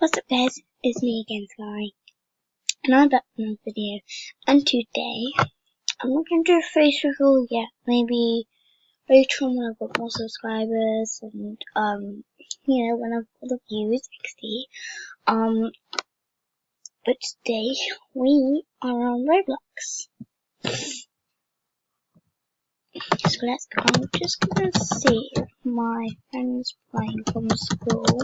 What's up guys, it's me again Sky, and I'm back with another video, and today, I'm not going to do a face reveal yet, maybe later on when I've got more subscribers, and you know, when I've got the views, XD, but today, we are on Roblox, so let's go. I'm just going to see if my friend's playing from school.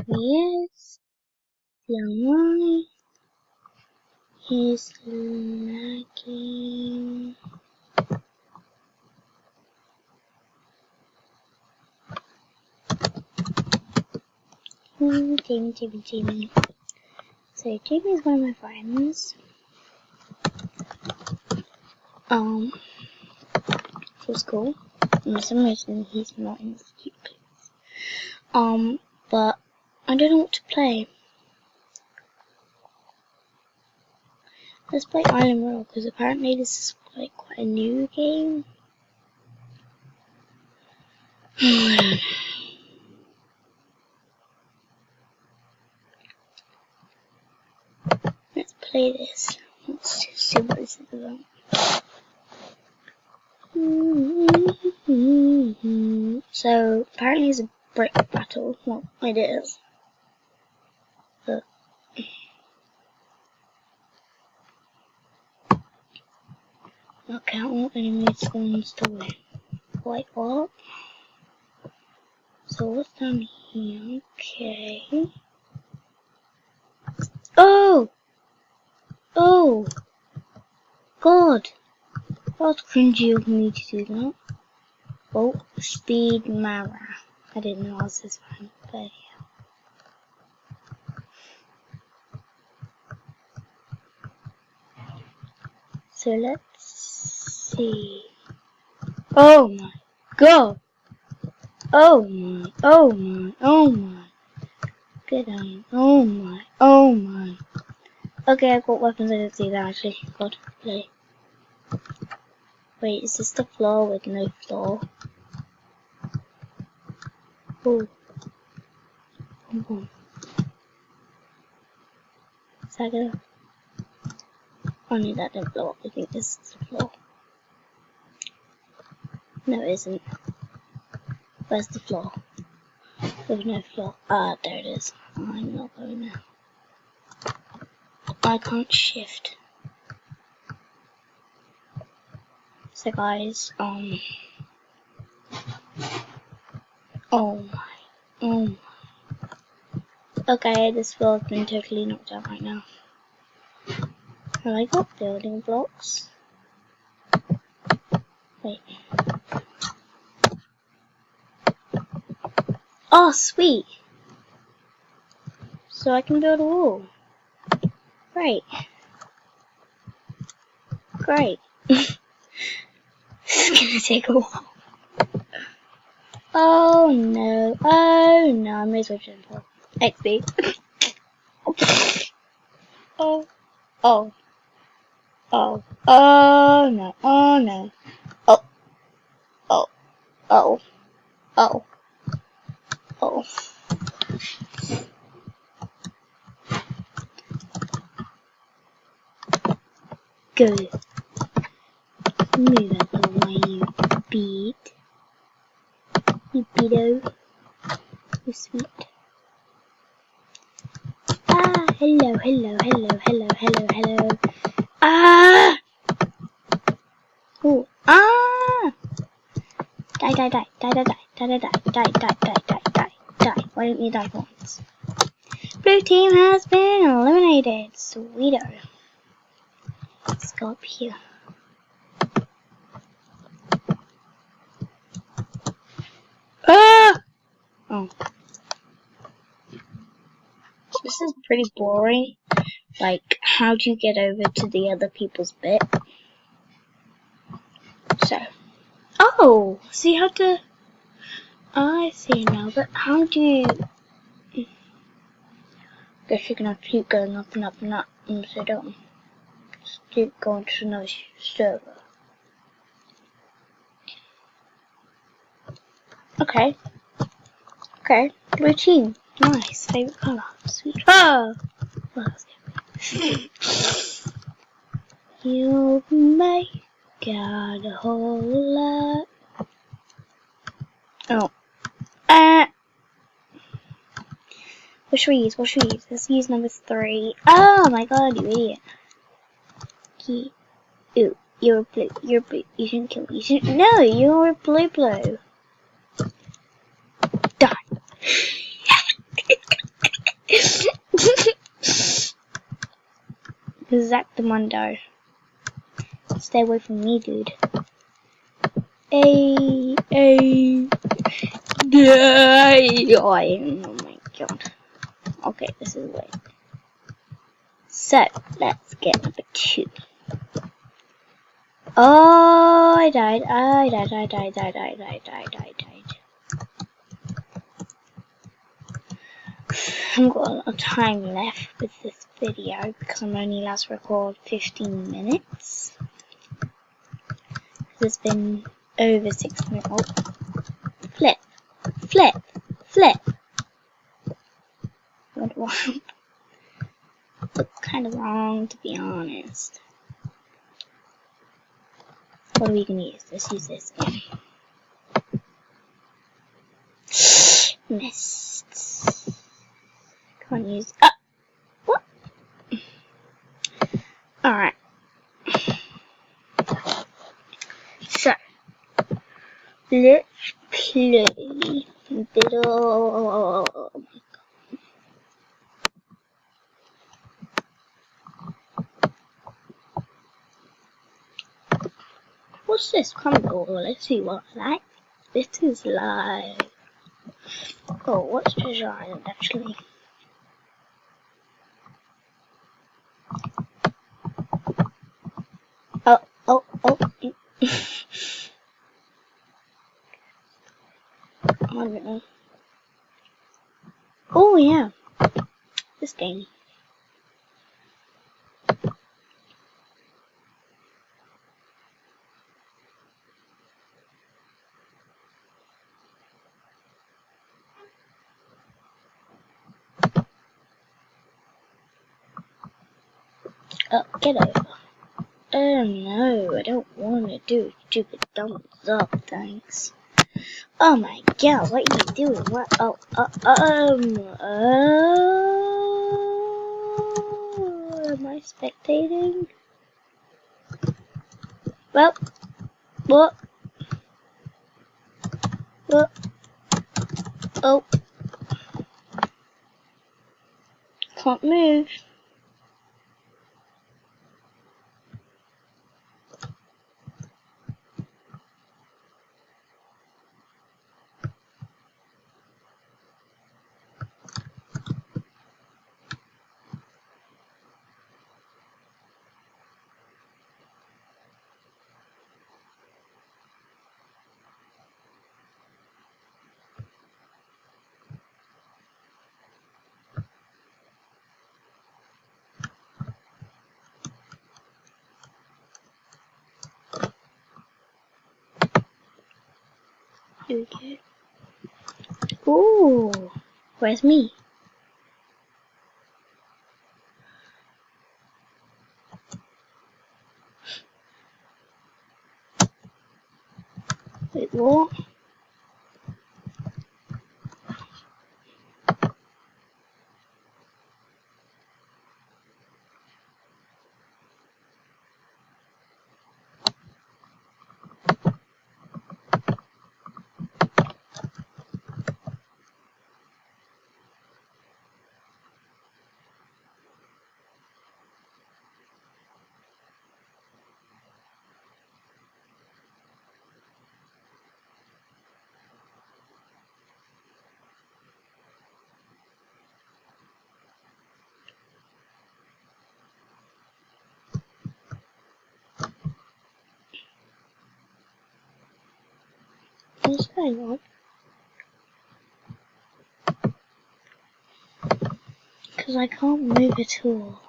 Yes, the online. He's lagging. Jamie. So Jamie is one of my friends. For school. And for some reason he's not in the cute class. But I don't know what to play. Let's play Island Royale because apparently this is like quite a new game. Let's play this. Let's see what this is about. So apparently it's a brick battle. Well, it is. But not count all enemies spawns to win. Wait, what? So what's down here? Okay. Oh! Oh! God! That's cringy of me to do that. Oh, Speed Mara. I didn't know I was this one, but yeah. So let's see. Oh my God! Oh my, oh my, oh my. Good on. Oh my, oh my. Okay, I've got weapons, I didn't see that actually. God, play. Wait, is this the floor with no floor? Oh. Is that gonna... Oh no, that didn't blow up. I think this is the floor. No, it isn't. Where's the floor? There's no floor. Ah, there it is. I'm not going there. I can't shift. So guys, oh my. Okay, this floor has been totally knocked out right now. Have I got building blocks? Wait. Oh, sweet! So I can build a wall. Great. Great. This is gonna take a while. Oh no, I may as well jump off. XD. Oh no, oh no. Oh. Good. Move out the way, you beat. You beato. You sweet. Ah, hello. Ah! Oh, ah! Die. Why don't you die once? Blue team has been eliminated. Sweeto. Let's go up here. Ah! Oh. This is pretty boring. Like, how do you get over to the other people's bit? So. Oh! See how to... I see now, but how do you... Guess you're gonna have to keep going up and up and up. I'm so dumb. to go into another server. Okay. Okay. Blue team. Nice. Favorite color. Sweet. Oh! You make out a whole lot. Oh. What should we use? What should we use? Let's use number 3. Oh my god, you idiot. Ew, you're blue. You're blue. You shouldn't kill me. You shouldn't. No, you're blue. Die. Exactamundo. Stay away from me, dude. Die. Oh my god. Okay, this is late. So, let's get number 2. Oh, I died. I've got a lot of time left with this video because I'm only allowed to record 15 minutes. It's been over 6 minutes. Oh. Flip. What? Looks kind of wrong, to be honest. What are we gonna use? Let's use this again. Missed. Can't use. What? Alright. So, let's play little. What's this? Crumble. Let's see what I like. This is live. Oh, what's Treasure Island actually? Oh. I don't know. Oh yeah, this game. Oh, get over. Oh no, I don't want to do stupid thumbs up, thanks. Oh my god, what are you doing? What? Am I spectating? Well, what? Oh. Can't move. Here we go. Ooh, where's me? Wait, what? What's going on? Because I can't move at all.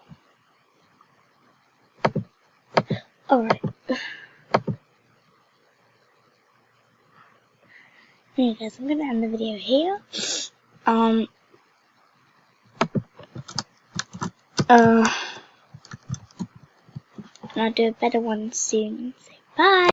Alright. Anyway guys, I'm gonna end the video here. And I'll do a better one soon. So bye!